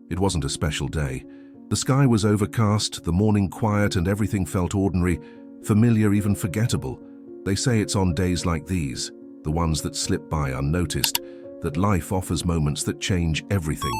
It wasn't a special day. The sky was overcast, the morning quiet, and everything felt ordinary, familiar, even forgettable. They say it's on days like these, the ones that slip by unnoticed, that life offers moments that change everything.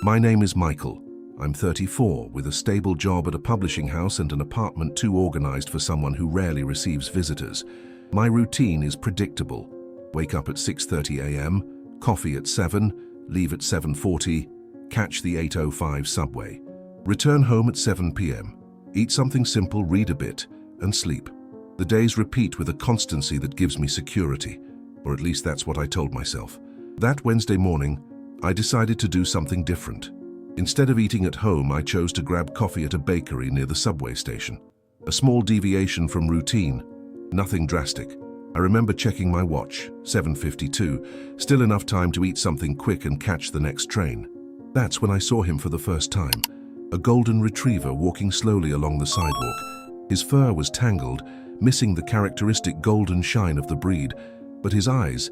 My name is Michael. I'm 34, with a stable job at a publishing house and an apartment too organized for someone who rarely receives visitors. My routine is predictable. Wake up at 6:30 a.m., coffee at 7, leave at 7:40, catch the 8:05 subway. Return home at 7 p.m., eat something simple, read a bit, and sleep. The days repeat with a constancy that gives me security, or at least that's what I told myself. That Wednesday morning, I decided to do something different. Instead of eating at home, I chose to grab coffee at a bakery near the subway station. A small deviation from routine, nothing drastic. I remember checking my watch, 7:52, still enough time to eat something quick and catch the next train. That's when I saw him for the first time, a golden retriever walking slowly along the sidewalk. His fur was tangled, missing the characteristic golden shine of the breed, but his eyes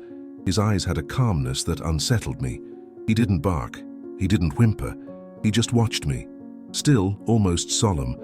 had a calmness that unsettled me. He didn't bark, he didn't whimper, he just watched me, still almost solemn,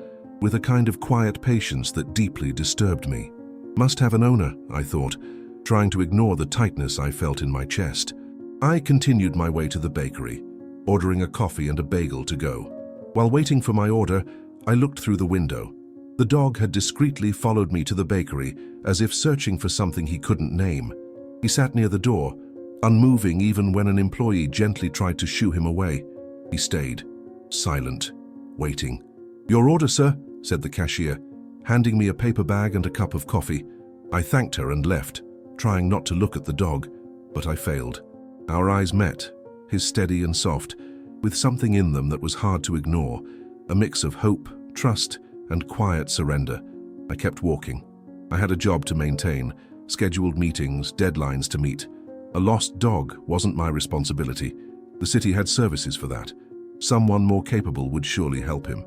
with a kind of quiet patience that deeply disturbed me. Must have an owner, I thought, trying to ignore the tightness I felt in my chest. I continued my way to the bakery, ordering a coffee and a bagel to go. While waiting for my order, I looked through the window. The dog had discreetly followed me to the bakery, as if searching for something he couldn't name. He sat near the door, unmoving even when an employee gently tried to shoo him away. He stayed, silent, waiting. "Your order, sir," said the cashier, handing me a paper bag and a cup of coffee. I thanked her and left, trying not to look at the dog, but I failed. Our eyes met, his steady and soft, with something in them that was hard to ignore, a mix of hope, trust, and quiet surrender. I kept walking. I had a job to maintain, scheduled meetings, deadlines to meet. A lost dog wasn't my responsibility. The city had services for that. Someone more capable would surely help him.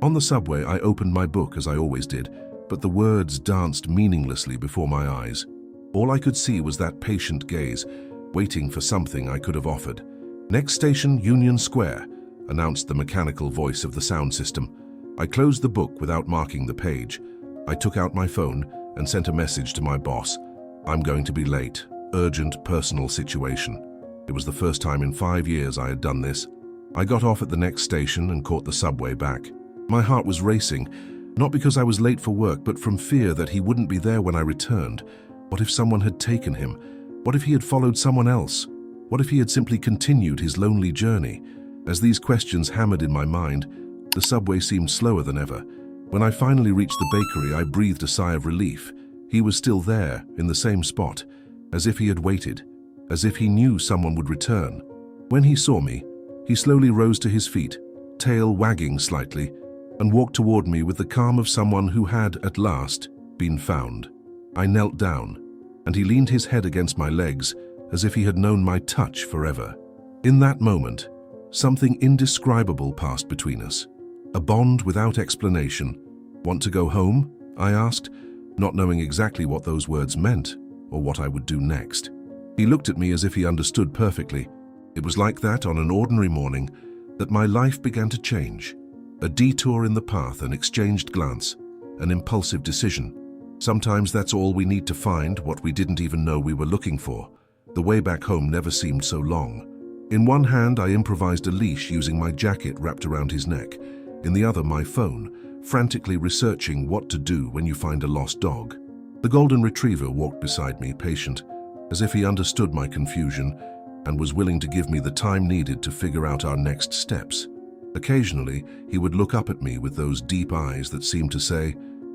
On the subway, I opened my book as I always did, but the words danced meaninglessly before my eyes. All I could see was that patient gaze, waiting for something I could have offered. "Next station, Union Square," announced the mechanical voice of the sound system. I closed the book without marking the page. I took out my phone and sent a message to my boss. "I'm going to be late. Urgent personal situation." It was the first time in 5 years I had done this. I got off at the next station and caught the subway back. My heart was racing, not because I was late for work, but from fear that he wouldn't be there when I returned. What if someone had taken him? What if he had followed someone else? What if he had simply continued his lonely journey? As these questions hammered in my mind, the subway seemed slower than ever. When I finally reached the bakery, I breathed a sigh of relief. He was still there, in the same spot, as if he had waited, as if he knew someone would return. When he saw me, he slowly rose to his feet, tail wagging slightly, and walked toward me with the calm of someone who had, at last, been found. I knelt down, and he leaned his head against my legs, as if he had known my touch forever. In that moment, something indescribable passed between us, a bond without explanation. "Want to go home?" I asked, not knowing exactly what those words meant or what I would do next. He looked at me as if he understood perfectly. It was like that on an ordinary morning that my life began to change. A detour in the path, an exchanged glance, an impulsive decision. Sometimes that's all we need to find what we didn't even know we were looking for. The way back home never seemed so long. In one hand, I improvised a leash using my jacket wrapped around his neck. In the other, my phone, frantically researching what to do when you find a lost dog. The golden retriever walked beside me, patient, as if he understood my confusion and was willing to give me the time needed to figure out our next steps. Occasionally, he would look up at me with those deep eyes that seemed to say,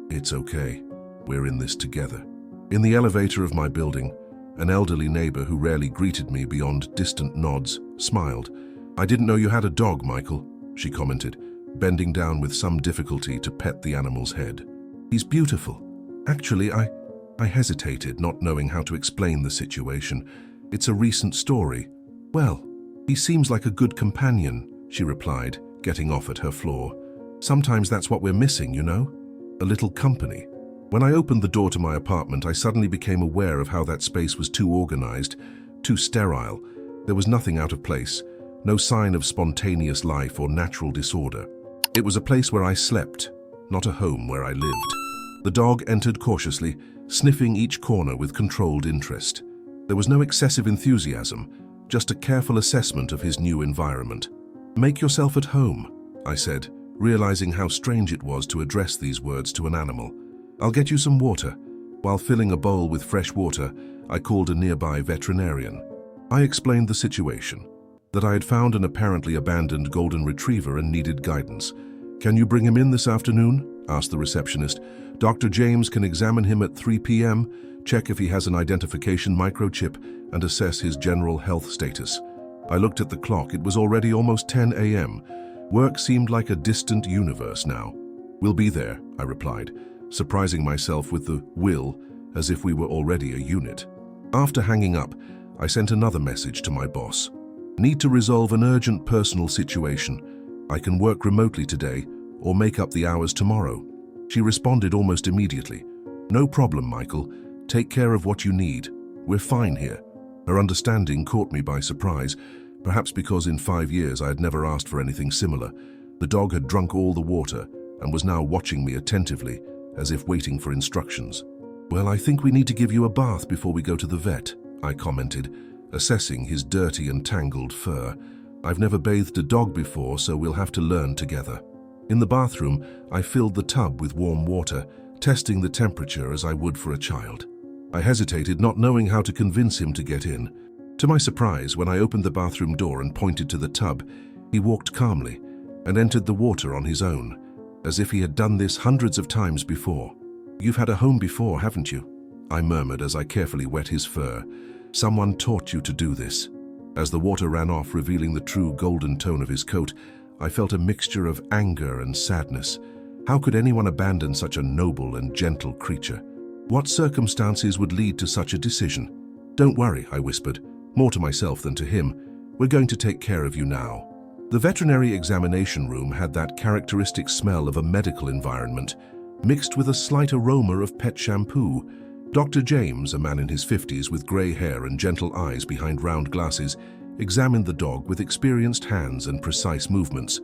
"It's okay, we're in this together." In the elevator of my building, an elderly neighbor who rarely greeted me beyond distant nods smiled. "I didn't know you had a dog, Michael," she commented, bending down with some difficulty to pet the animal's head. "He's beautiful." Actually, I hesitated, not knowing how to explain the situation. "It's a recent story." "Well, he seems like a good companion," she replied, getting off at her floor. "Sometimes that's what we're missing, you know? A little company." When I opened the door to my apartment, I suddenly became aware of how that space was too organized, too sterile. There was nothing out of place. no sign of spontaneous life or natural disorder. It was a place where I slept, not a home where I lived. The dog entered cautiously, sniffing each corner with controlled interest. There was no excessive enthusiasm, just a careful assessment of his new environment. "Make yourself at home," I said, realizing how strange it was to address these words to an animal. "I'll get you some water." While filling a bowl with fresh water, I called a nearby veterinarian. I explained the situation, that I had found an apparently abandoned golden retriever and needed guidance. "Can you bring him in this afternoon?" asked the receptionist. "Dr. James can examine him at 3 p.m., check if he has an identification microchip, and assess his general health status." I looked at the clock. It was already almost 10 a.m. Work seemed like a distant universe now. "We'll be there," I replied, surprising myself with the "will" as if we were already a unit. After hanging up, I sent another message to my boss. "Need to resolve an urgent personal situation. I can work remotely today or make up the hours tomorrow." She responded almost immediately. "No problem, Michael. Take care of what you need. We're fine here." Her understanding caught me by surprise, perhaps because in 5 years I had never asked for anything similar. The dog had drunk all the water and was now watching me attentively, as if waiting for instructions. "Well, I think we need to give you a bath before we go to the vet," I commented, assessing his dirty and tangled fur. "I've never bathed a dog before, so we'll have to learn together." In the bathroom, I filled the tub with warm water, testing the temperature as I would for a child. I hesitated, not knowing how to convince him to get in. To my surprise, when I opened the bathroom door and pointed to the tub, he walked calmly and entered the water on his own, as if he had done this hundreds of times before. "You've had a home before, haven't you?" I murmured as I carefully wet his fur. "Someone taught you to do this." As the water ran off, revealing the true golden tone of his coat, I felt a mixture of anger and sadness. How could anyone abandon such a noble and gentle creature? What circumstances would lead to such a decision? "Don't worry," I whispered, more to myself than to him. "We're going to take care of you now." The veterinary examination room had that characteristic smell of a medical environment, mixed with a slight aroma of pet shampoo. Dr. James, a man in his 50s with grey hair and gentle eyes behind round glasses, examined the dog with experienced hands and precise movements.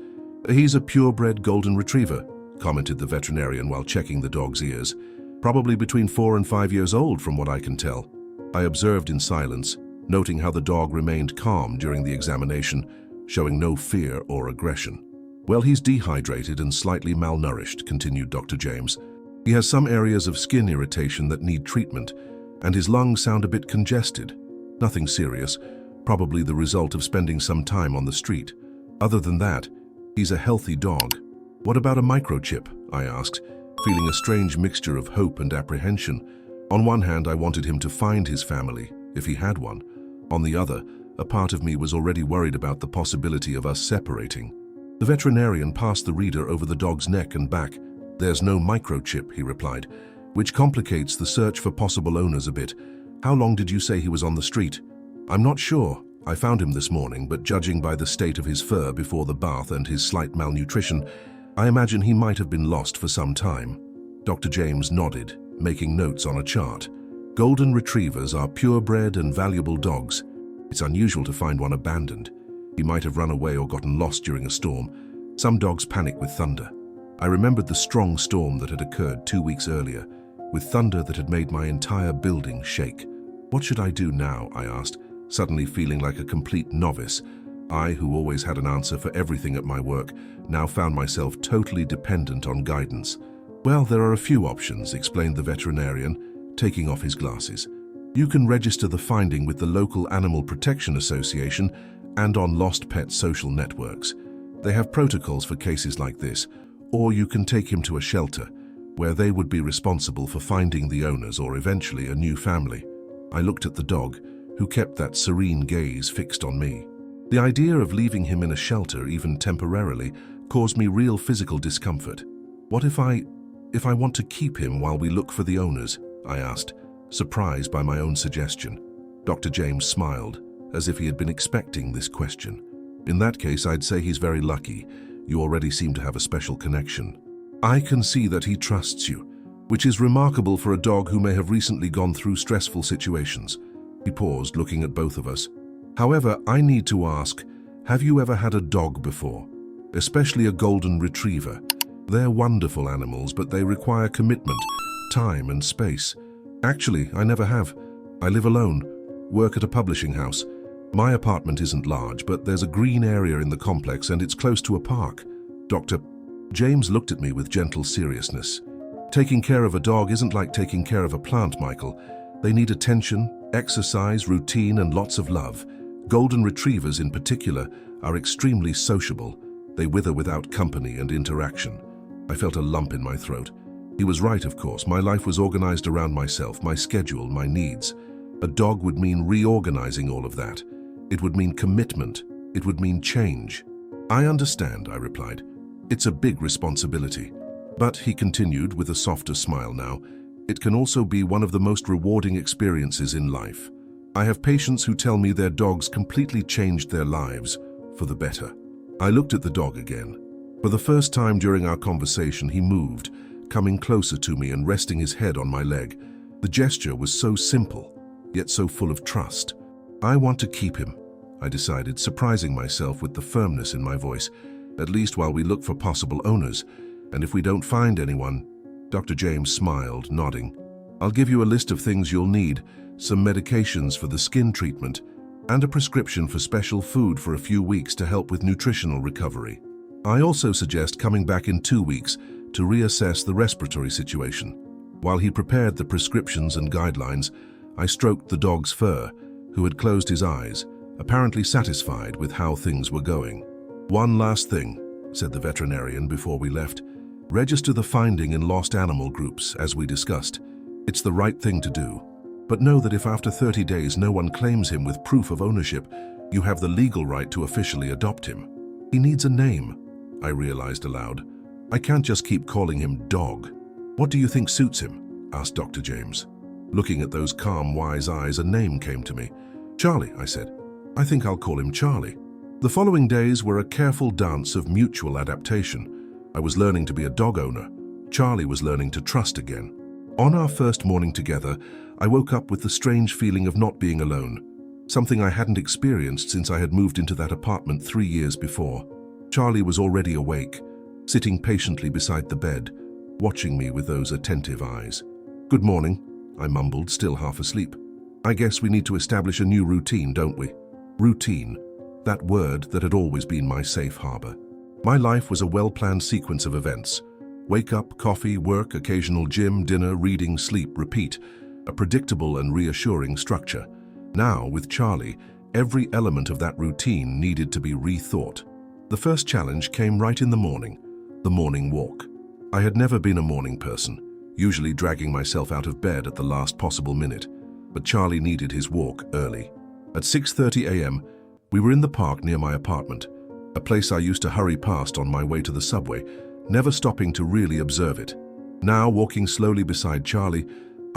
"He's a purebred golden retriever," commented the veterinarian while checking the dog's ears. "Probably between 4 and 5 years old from what I can tell." I observed in silence, noting how the dog remained calm during the examination, showing no fear or aggression. "Well, he's dehydrated and slightly malnourished," continued Dr. James. "He has some areas of skin irritation that need treatment, and his lungs sound a bit congested. Nothing serious, probably the result of spending some time on the street. Other than that, he's a healthy dog." "What about a microchip?" I asked, feeling a strange mixture of hope and apprehension. On one hand, I wanted him to find his family, if he had one. On the other, a part of me was already worried about the possibility of us separating. The veterinarian passed the reader over the dog's neck and back. "There's no microchip," he replied, "which complicates the search for possible owners a bit. How long did you say he was on the street?" "I'm not sure. I found him this morning, but judging by the state of his fur before the bath and his slight malnutrition, I imagine he might have been lost for some time." Dr. James nodded, making notes on a chart. "Golden retrievers are purebred and valuable dogs. It's unusual to find one abandoned. He might have run away or gotten lost during a storm. Some dogs panic with thunder." I remembered the strong storm that had occurred 2 weeks earlier, with thunder that had made my entire building shake. "What should I do now?" I asked, suddenly feeling like a complete novice. I, who always had an answer for everything at my work, now found myself totally dependent on guidance. "Well, there are a few options," explained the veterinarian, taking off his glasses. "You can register the finding with the local Animal Protection Association and on Lost Pet social networks. They have protocols for cases like this, or you can take him to a shelter, where they would be responsible for finding the owners or eventually a new family." I looked at the dog, who kept that serene gaze fixed on me. The idea of leaving him in a shelter, even temporarily, caused me real physical discomfort. "What if I want to keep him while we look for the owners?" I asked, surprised by my own suggestion. Dr. James smiled, as if he had been expecting this question. "In that case, I'd say he's very lucky. You already seem to have a special connection. I can see that he trusts you, which is remarkable for a dog who may have recently gone through stressful situations." He paused, looking at both of us. "However, I need to ask, Have you ever had a dog before? Especially a golden retriever. They're wonderful animals, but they require commitment, time and space. Actually, I never have. I live alone, work at a publishing house. My apartment isn't large, but there's a green area in the complex and it's close to a park. Dr. James looked at me with gentle seriousness. Taking care of a dog isn't like taking care of a plant, Michael. They need attention, exercise, routine, and lots of love. Golden retrievers in particular are extremely sociable. They wither without company and interaction. I felt a lump in my throat. He was right, of course. My life was organized around myself, my schedule, my needs. A dog would mean reorganizing all of that. It would mean commitment. It would mean change. I understand, I replied. It's a big responsibility. But, he continued with a softer smile now, it can also be one of the most rewarding experiences in life. I have patients who tell me their dogs completely changed their lives for the better. I looked at the dog again. For the first time during our conversation, he moved, coming closer to me and resting his head on my leg. The gesture was so simple, yet so full of trust. I want to keep him, I decided, surprising myself with the firmness in my voice, at least while we look for possible owners. And if we don't find anyone, Dr. James smiled, nodding. I'll give you a list of things you'll need, some medications for the skin treatment, and a prescription for special food for a few weeks to help with nutritional recovery. I also suggest coming back in 2 weeks to reassess the respiratory situation. While he prepared the prescriptions and guidelines, I stroked the dog's fur, who had closed his eyes, apparently satisfied with how things were going. One last thing, said the veterinarian before we left. Register the finding in lost animal groups, as we discussed. It's the right thing to do. But know that if after 30 days no one claims him with proof of ownership, you have the legal right to officially adopt him. He needs a name, I realized aloud. I can't just keep calling him Dog. What do you think suits him? Asked Dr. James. Looking at those calm, wise eyes, a name came to me. Charlie, I said. I think I'll call him Charlie. The following days were a careful dance of mutual adaptation. I was learning to be a dog owner. Charlie was learning to trust again. On our first morning together, I woke up with the strange feeling of not being alone, something I hadn't experienced since I had moved into that apartment 3 years before. Charlie was already awake, sitting patiently beside the bed, watching me with those attentive eyes. Good morning, I mumbled, still half asleep. I guess we need to establish a new routine, don't we? Routine, that word that had always been my safe harbor. My life was a well-planned sequence of events. Wake up, coffee, work, occasional gym, dinner, reading, sleep, repeat. A predictable and reassuring structure. Now, with Charlie, every element of that routine needed to be rethought. The first challenge came right in the morning walk. I had never been a morning person, usually dragging myself out of bed at the last possible minute. But Charlie needed his walk early. At 6:30 a.m., we were in the park near my apartment, a place I used to hurry past on my way to the subway, never stopping to really observe it. Now, walking slowly beside Charlie,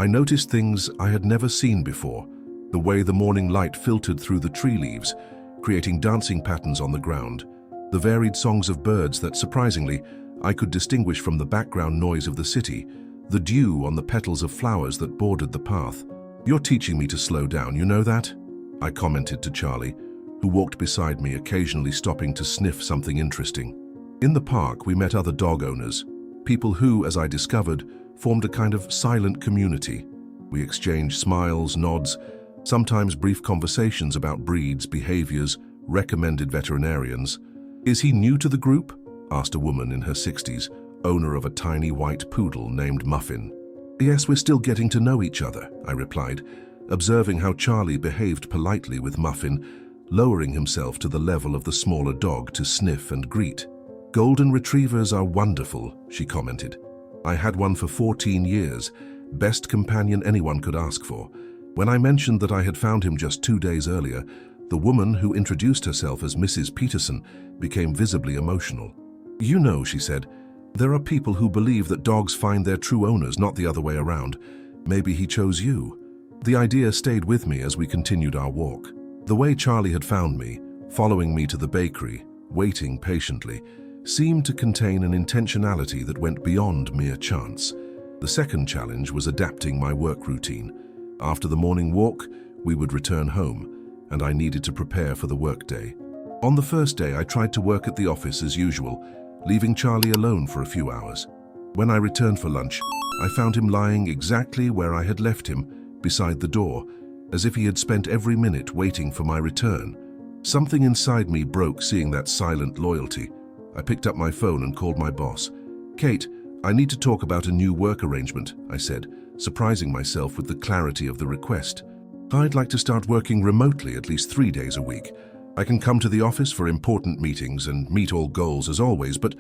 I noticed things I had never seen before. The way the morning light filtered through the tree leaves, creating dancing patterns on the ground. The varied songs of birds that, surprisingly, I could distinguish from the background noise of the city. The dew on the petals of flowers that bordered the path. You're teaching me to slow down, you know that? I commented to Charlie, who walked beside me, occasionally stopping to sniff something interesting. In the park, we met other dog owners, people who, as I discovered, formed a kind of silent community. We exchanged smiles, nods, sometimes brief conversations about breeds, behaviors, recommended veterinarians. Is he new to the group? Asked a woman in her 60s, owner of a tiny white poodle named Muffin. Yes, we're still getting to know each other, I replied, observing how Charlie behaved politely with Muffin, lowering himself to the level of the smaller dog to sniff and greet. Golden retrievers are wonderful, she commented. I had one for 14 years, best companion anyone could ask for. When I mentioned that I had found him just 2 days earlier, the woman, who introduced herself as Mrs. Peterson, became visibly emotional. You know, she said, there are people who believe that dogs find their true owners, not the other way around. Maybe he chose you. The idea stayed with me as we continued our walk. The way Charlie had found me, following me to the bakery, waiting patiently, seemed to contain an intentionality that went beyond mere chance. The second challenge was adapting my work routine. After the morning walk, we would return home, and I needed to prepare for the workday. On the first day, I tried to work at the office as usual, leaving Charlie alone for a few hours. When I returned for lunch, I found him lying exactly where I had left him, beside the door, as if he had spent every minute waiting for my return. Something inside me broke seeing that silent loyalty. I picked up my phone and called my boss. "Kate, I need to talk about a new work arrangement," I said, surprising myself with the clarity of the request. "I'd like to start working remotely at least 3 days a week. I can come to the office for important meetings and meet all goals as always, but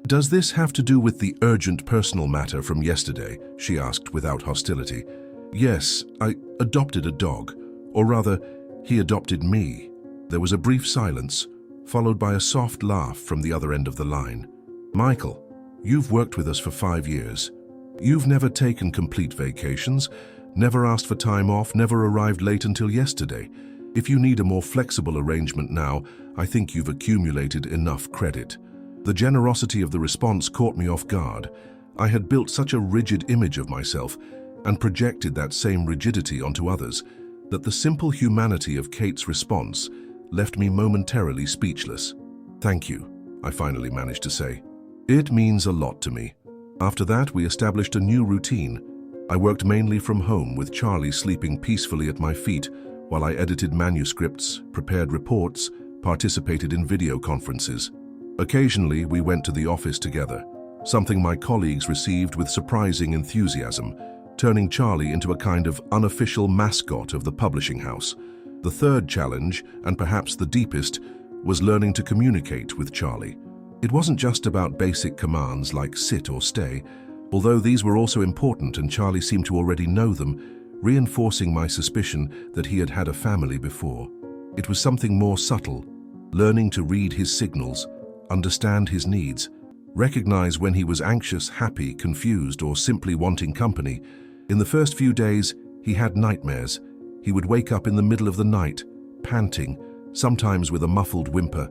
does this have to do with the urgent personal matter from yesterday?" she asked without hostility. "Yes, I adopted a dog, or rather, he adopted me." There was a brief silence, followed by a soft laugh from the other end of the line. "Michael, you've worked with us for 5 years. You've never taken complete vacations, never asked for time off, never arrived late until yesterday. If you need a more flexible arrangement now, I think you've accumulated enough credit." The generosity of the response caught me off guard. I had built such a rigid image of myself and projected that same rigidity onto others that the simple humanity of Kate's response left me momentarily speechless. "Thank you," I finally managed to say. "It means a lot to me." After that, we established a new routine. I worked mainly from home, with Charlie sleeping peacefully at my feet while I edited manuscripts, prepared reports, participated in video conferences. Occasionally, we went to the office together, something my colleagues received with surprising enthusiasm, turning Charlie into a kind of unofficial mascot of the publishing house. The third challenge, and perhaps the deepest, was learning to communicate with Charlie. It wasn't just about basic commands like sit or stay, although these were also important and Charlie seemed to already know them, reinforcing my suspicion that he had had a family before. It was something more subtle, learning to read his signals, understand his needs, recognize when he was anxious, happy, confused, or simply wanting company. In the first few days, he had nightmares. He would wake up in the middle of the night, panting, sometimes with a muffled whimper.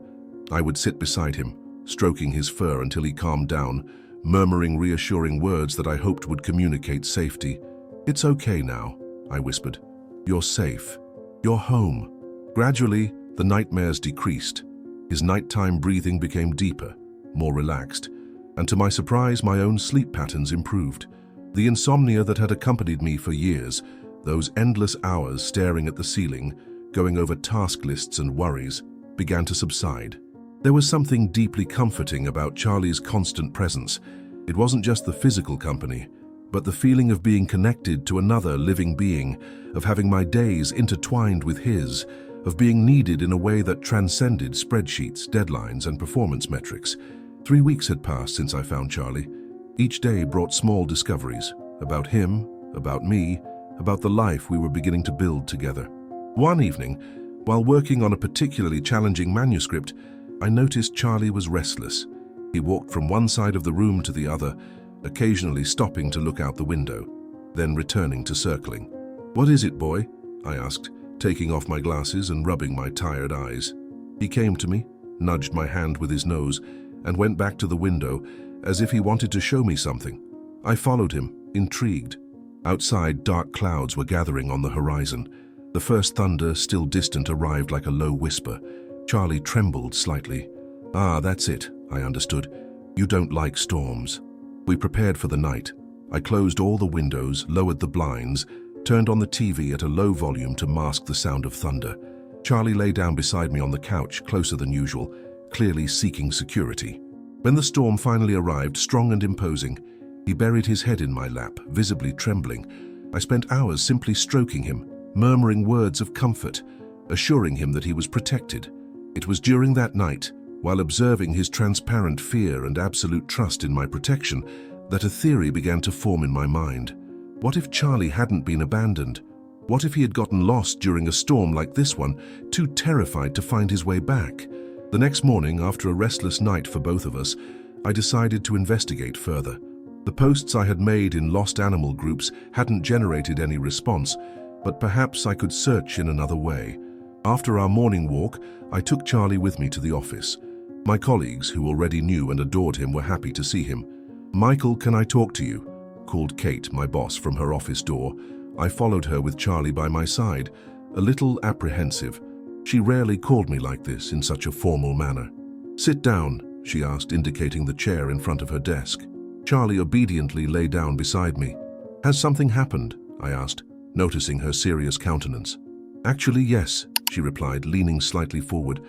I would sit beside him, stroking his fur until he calmed down, murmuring reassuring words that I hoped would communicate safety. "It's okay now," I whispered. "You're safe. You're home." Gradually, the nightmares decreased. His nighttime breathing became deeper, more relaxed, and to my surprise, my own sleep patterns improved. The insomnia that had accompanied me for years, those endless hours staring at the ceiling, going over task lists and worries, began to subside. There was something deeply comforting about Charlie's constant presence. It wasn't just the physical company, but the feeling of being connected to another living being, of having my days intertwined with his, of being needed in a way that transcended spreadsheets, deadlines, and performance metrics. 3 weeks had passed since I found Charlie. Each day brought small discoveries about him, about me, about the life we were beginning to build together. One evening, while working on a particularly challenging manuscript, I noticed Charlie was restless. He walked from one side of the room to the other, occasionally stopping to look out the window, then returning to circling. "What is it, boy?" I asked, taking off my glasses and rubbing my tired eyes. He came to me, nudged my hand with his nose, and went back to the window as if he wanted to show me something. I followed him, intrigued. Outside, dark clouds were gathering on the horizon. The first thunder, still distant, arrived like a low whisper. Charlie trembled slightly. "Ah, that's it," I understood. "You don't like storms." We prepared for the night. I closed all the windows, lowered the blinds, turned on the TV at a low volume to mask the sound of thunder. Charlie lay down beside me on the couch, closer than usual, clearly seeking security. When the storm finally arrived, strong and imposing, he buried his head in my lap, visibly trembling. I spent hours simply stroking him, murmuring words of comfort, assuring him that he was protected. It was during that night, while observing his transparent fear and absolute trust in my protection, that a theory began to form in my mind. What if Charlie hadn't been abandoned? What if he had gotten lost during a storm like this one, too terrified to find his way back? The next morning, after a restless night for both of us, I decided to investigate further. The posts I had made in lost animal groups hadn't generated any response, but perhaps I could search in another way. After our morning walk, I took Charlie with me to the office. My colleagues, who already knew and adored him, were happy to see him. "Michael, can I talk to you?" called Kate, my boss, from her office door. I followed her with Charlie by my side, a little apprehensive. She rarely called me like this in such a formal manner. "Sit down," she asked, indicating the chair in front of her desk. Charlie obediently lay down beside me. "Has something happened?" I asked, noticing her serious countenance. "Actually, yes," she replied, leaning slightly forward.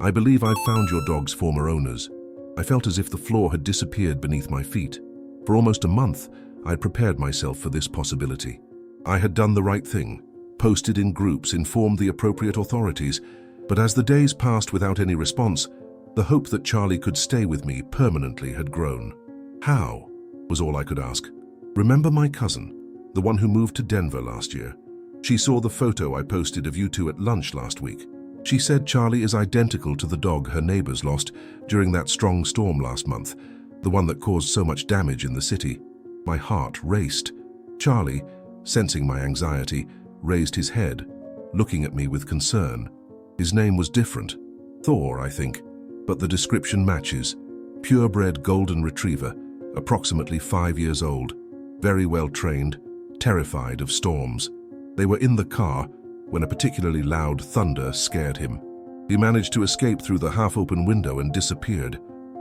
"I believe I've found your dog's former owners." I felt as if the floor had disappeared beneath my feet. For almost a month, I had prepared myself for this possibility. I had done the right thing, posted in groups, informed the appropriate authorities, but as the days passed without any response, the hope that Charlie could stay with me permanently had grown. "How?" was all I could ask. "Remember my cousin, the one who moved to Denver last year? She saw the photo I posted of you two at lunch last week. She said Charlie is identical to the dog her neighbors lost during that strong storm last month, the one that caused so much damage in the city." My heart raced. Charlie, sensing my anxiety, raised his head, looking at me with concern. His name was different. Thor, I think, but the description matches. Purebred golden retriever, approximately 5 years old, very well trained, terrified of storms. They were in the car when a particularly loud thunder scared him. He managed to escape through the half-open window and disappeared.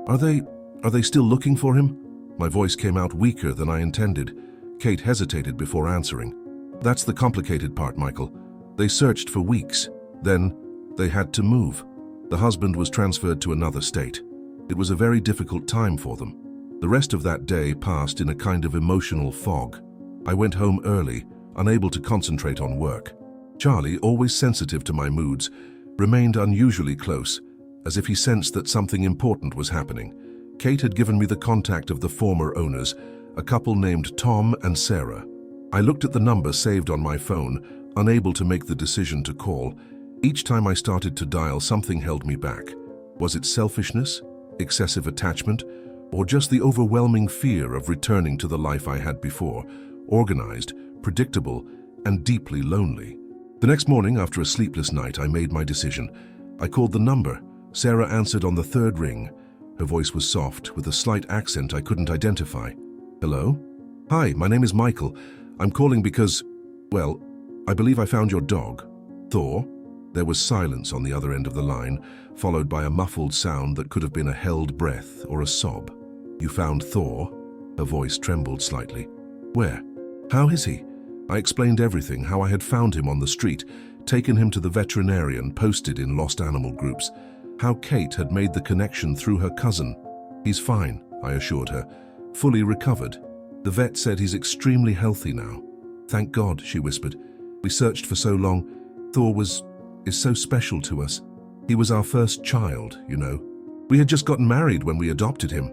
Are they still looking for him?" My voice came out weaker than I intended. Kate hesitated before answering. "That's the complicated part, Michael. They searched for weeks. Then they had to move. The husband was transferred to another state. It was a very difficult time for them. The rest of that day passed in a kind of emotional fog. I went home early, unable to concentrate on work. Charlie, always sensitive to my moods, remained unusually close, as if he sensed that something important was happening. Kate had given me the contact of the former owners, a couple named Tom and Sarah. I looked at the number saved on my phone, unable to make the decision to call. Each time I started to dial, something held me back. Was it selfishness, excessive attachment, or just the overwhelming fear of returning to the life I had before, organized, predictable, and deeply lonely? The next morning, after a sleepless night, I made my decision. I called the number. Sarah answered on the third ring. Her voice was soft, with a slight accent I couldn't identify. "Hello? Hi, my name is Michael. I'm calling because, well, I believe I found your dog. Thor?" There was silence on the other end of the line, followed by a muffled sound that could have been a held breath or a sob. "You found Thor?" Her voice trembled slightly. "Where? How is he?" I explained everything, how I had found him on the street, taken him to the veterinarian, posted in lost animal groups, how Kate had made the connection through her cousin. "He's fine," I assured her, "fully recovered. The vet said he's extremely healthy now." "Thank God," she whispered. "We searched for so long. Thor is so special to us. He was our first child, you know. We had just gotten married when we adopted him."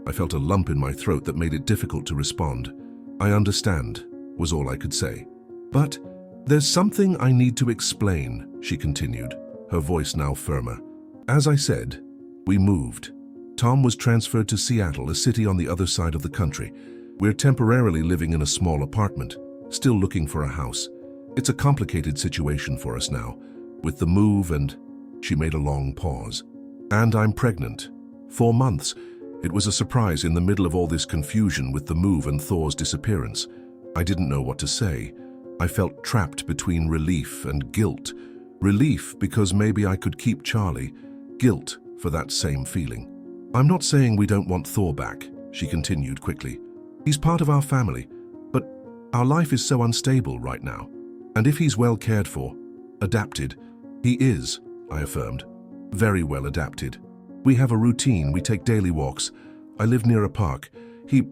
I felt a lump in my throat that made it difficult to respond. "I understand," was all I could say. "But there's something I need to explain," she continued, her voice now firmer. "As I said, we moved. Tom was transferred to Seattle, a city on the other side of the country. We're temporarily living in a small apartment, still looking for a house. It's a complicated situation for us now, with the move and—" She made a long pause. "And I'm pregnant. 4 months. It was a surprise in the middle of all this confusion with the move and Thor's disappearance. I didn't know what to say. I felt trapped between relief and guilt. Relief because maybe I could keep Charlie. Guilt for that same feeling. I'm not saying we don't want Thor back," she continued quickly. "He's part of our family, but our life is so unstable right now. And if he's well cared for, adapted—" "He is," I affirmed. "Very well adapted. We have a routine, we take daily walks. I live near a park. He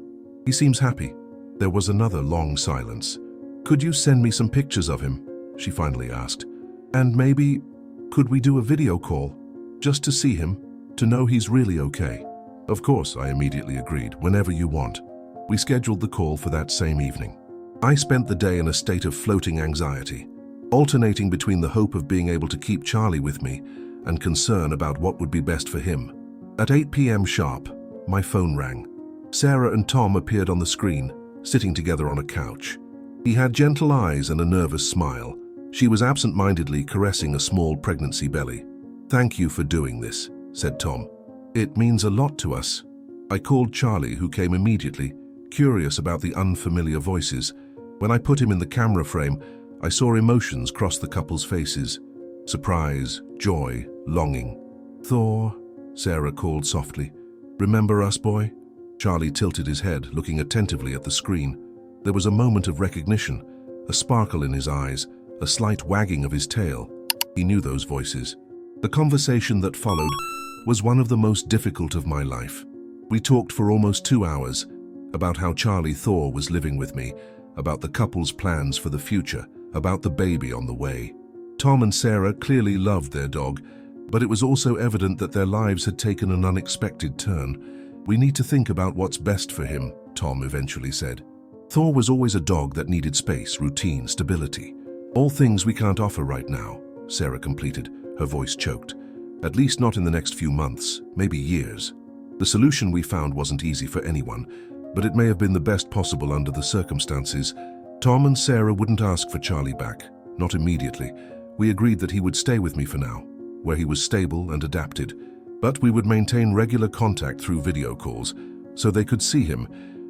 seems happy." There was another long silence. "Could you send me some pictures of him?" she finally asked. "And maybe, could we do a video call? Just to see him, to know he's really okay." "Of course," I immediately agreed, "whenever you want." We scheduled the call for that same evening. I spent the day in a state of floating anxiety, alternating between the hope of being able to keep Charlie with me and concern about what would be best for him. At 8 p.m. sharp, my phone rang. Sarah and Tom appeared on the screen, sitting together on a couch. He had gentle eyes and a nervous smile. She was absent-mindedly caressing a small pregnancy belly. "Thank you for doing this," said Tom. "It means a lot to us." I called Charlie, who came immediately, curious about the unfamiliar voices. When I put him in the camera frame, I saw emotions cross the couple's faces. Surprise, joy, longing. "Thor," Sarah called softly. "Remember us, boy?" Charlie tilted his head, looking attentively at the screen. There was a moment of recognition, a sparkle in his eyes, a slight wagging of his tail. He knew those voices. The conversation that followed was one of the most difficult of my life. We talked for almost 2 hours about how Charlie Thor was living with me, about the couple's plans for the future, about the baby on the way. Tom and Sarah clearly loved their dog, but it was also evident that their lives had taken an unexpected turn. "We need to think about what's best for him," Tom eventually said. "Thor was always a dog that needed space, routine, stability. All things we can't offer right now," Sarah completed, her voice choked. "At least not in the next few months, maybe years." The solution we found wasn't easy for anyone, but it may have been the best possible under the circumstances. Tom and Sarah wouldn't ask for Charlie back, not immediately. We agreed that he would stay with me for now, where he was stable and adapted, but we would maintain regular contact through video calls, so they could see him,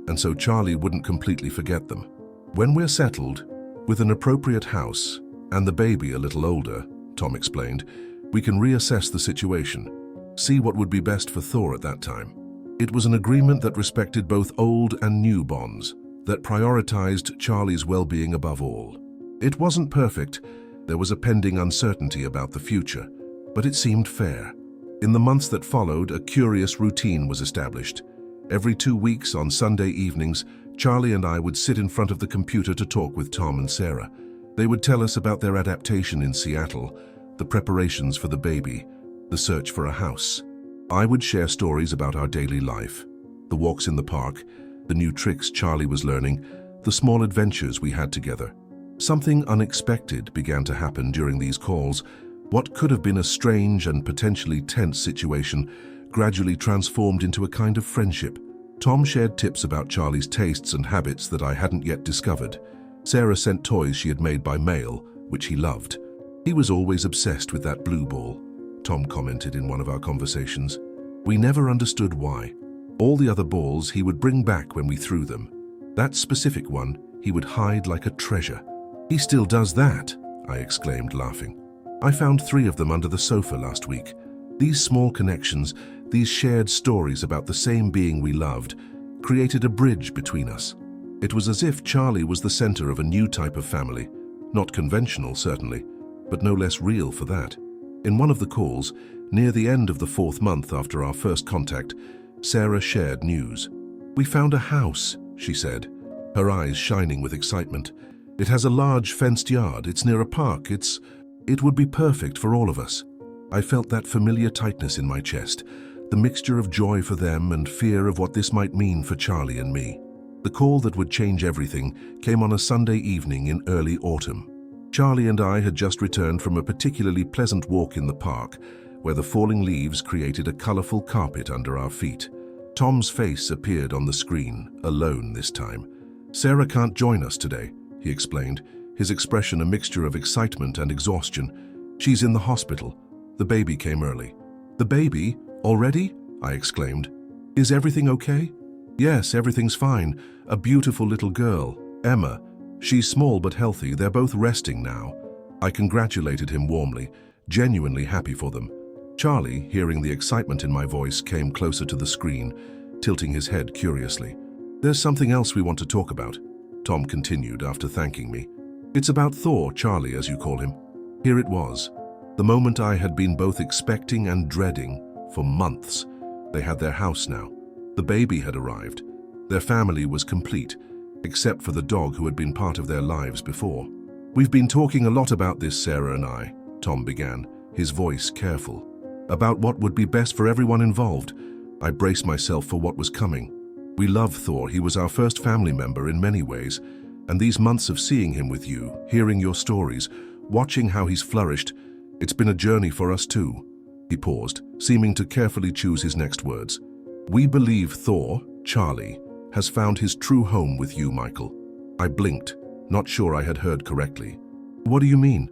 and so Charlie wouldn't completely forget them. "When we're settled, with an appropriate house, and the baby a little older," Tom explained, "we can reassess the situation, see what would be best for Thor at that time." It was an agreement that respected both old and new bonds, that prioritized Charlie's well-being above all. It wasn't perfect. There was a pending uncertainty about the future, but it seemed fair. In the months that followed, a curious routine was established. Every 2 weeks on Sunday evenings, Charlie and I would sit in front of the computer to talk with Tom and Sarah. They would tell us about their adaptation in Seattle, the preparations for the baby, the search for a house. I would share stories about our daily life, the walks in the park, the new tricks Charlie was learning, the small adventures we had together. Something unexpected began to happen during these calls. What could have been a strange and potentially tense situation gradually transformed into a kind of friendship. Tom shared tips about Charlie's tastes and habits that I hadn't yet discovered. Sarah sent toys she had made by mail, which he loved. "He was always obsessed with that blue ball," Tom commented in one of our conversations. "We never understood why. All the other balls he would bring back when we threw them. That specific one he would hide like a treasure." "He still does that," I exclaimed, laughing. "I found 3 of them under the sofa last week." These small connections, these shared stories about the same being we loved, created a bridge between us. It was as if Charlie was the center of a new type of family. Not conventional, certainly, but no less real for that. In one of the calls, near the end of the 4th month after our first contact, Sarah shared news. "We found a house," she said, her eyes shining with excitement. "It has a large fenced yard. It's near a park. It would be perfect for all of us." I felt that familiar tightness in my chest, the mixture of joy for them and fear of what this might mean for Charlie and me. The call that would change everything came on a Sunday evening in early autumn. Charlie and I had just returned from a particularly pleasant walk in the park, where the falling leaves created a colorful carpet under our feet. Tom's face appeared on the screen, alone this time. "Sarah can't join us today," he explained, his expression a mixture of excitement and exhaustion. "She's in the hospital. The baby came early." "The baby? Already?" I exclaimed. "Is everything okay?" "Yes, everything's fine. A beautiful little girl, Emma. She's small but healthy. They're both resting now." I congratulated him warmly, genuinely happy for them. Charlie, hearing the excitement in my voice, came closer to the screen, tilting his head curiously. "There's something else we want to talk about," Tom continued after thanking me. "It's about Thor, Charlie, as you call him." Here it was, the moment I had been both expecting and dreading for months. They had their house now. The baby had arrived. Their family was complete, except for the dog who had been part of their lives before. "We've been talking a lot about this, Sarah and I," Tom began, his voice careful. "About what would be best for everyone involved." I braced myself for what was coming. "We love Thor. He was our first family member in many ways, and these months of seeing him with you, hearing your stories, watching how he's flourished, it's been a journey for us too." He paused, seeming to carefully choose his next words. "We believe Thor, Charlie, has found his true home with you, Michael." I blinked, not sure I had heard correctly. "What do you mean?"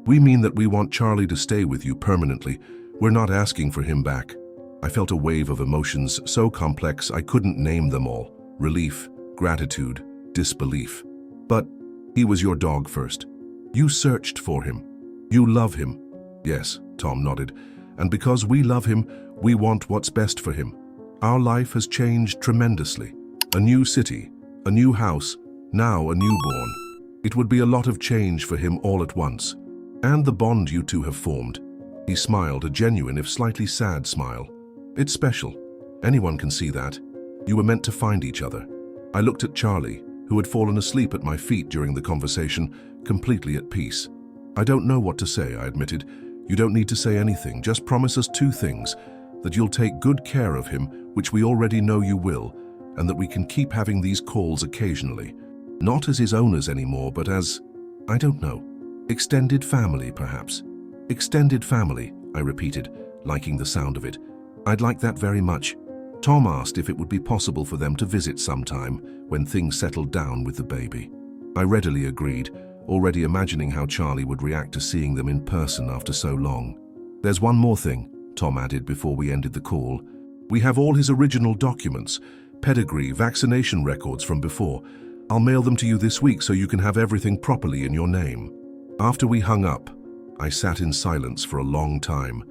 "We mean that we want Charlie to stay with you permanently. We're not asking for him back." I felt a wave of emotions so complex I couldn't name them all. Relief, gratitude, disbelief. "But he was your dog first. You searched for him. You love him. Yes, Tom nodded. And because we love him, we want what's best for him. Our life has changed tremendously. A new city, a new house, now a newborn. It would be a lot of change for him all at once. And the bond you two have formed. He smiled, a genuine if slightly sad smile. It's special. Anyone can see that. You were meant to find each other. I looked at Charlie, who had fallen asleep at my feet during the conversation, completely at peace. I don't know what to say, I admitted. You don't need to say anything, just promise us two things. That you'll take good care of him, which we already know you will, and that we can keep having these calls occasionally. Not as his owners anymore, but as, I don't know, extended family perhaps. Extended family, I repeated, liking the sound of it. I'd like that very much. Tom asked if it would be possible for them to visit sometime when things settled down with the baby. I readily agreed, already imagining how Charlie would react to seeing them in person after so long. There's one more thing, Tom added before we ended the call. We have all his original documents, pedigree, vaccination records from before. I'll mail them to you this week so you can have everything properly in your name. After we hung up, I sat in silence for a long time,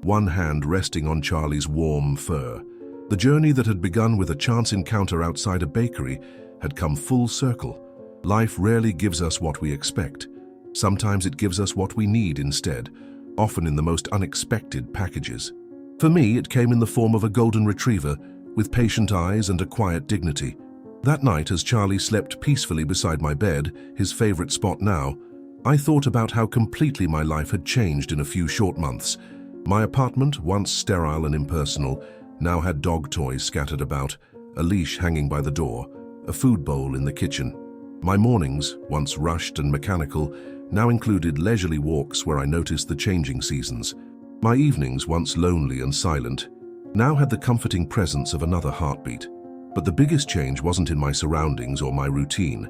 one hand resting on Charlie's warm fur. The journey that had begun with a chance encounter outside a bakery had come full circle. Life rarely gives us what we expect. Sometimes it gives us what we need instead, often in the most unexpected packages. For me, it came in the form of a golden retriever with patient eyes and a quiet dignity. That night, as Charlie slept peacefully beside my bed, his favorite spot now, I thought about how completely my life had changed in a few short months. My apartment, once sterile and impersonal, now had dog toys scattered about, a leash hanging by the door, a food bowl in the kitchen. My mornings, once rushed and mechanical, now included leisurely walks where I noticed the changing seasons. My evenings, once lonely and silent, now had the comforting presence of another heartbeat. But the biggest change wasn't in my surroundings or my routine.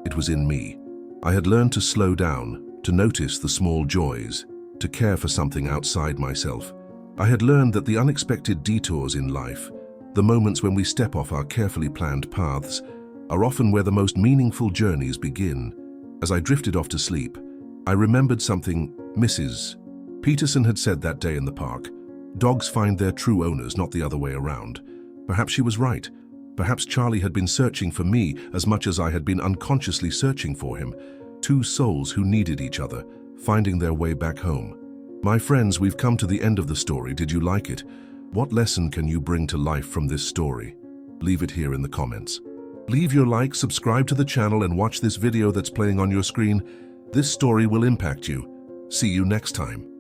It was in me. I had learned to slow down, to notice the small joys, to care for something outside myself. I had learned that the unexpected detours in life, the moments when we step off our carefully planned paths, are often where the most meaningful journeys begin. As I drifted off to sleep, I remembered something Mrs. Peterson had said that day in the park. Dogs find their true owners, not the other way around. Perhaps she was right. Perhaps Charlie had been searching for me as much as I had been unconsciously searching for him. Two souls who needed each other, finding their way back home. My friends, we've come to the end of the story. Did you like it? What lesson can you bring to life from this story? Leave it here in the comments. Leave your like, subscribe to the channel, and watch this video that's playing on your screen. This story will impact you. See you next time.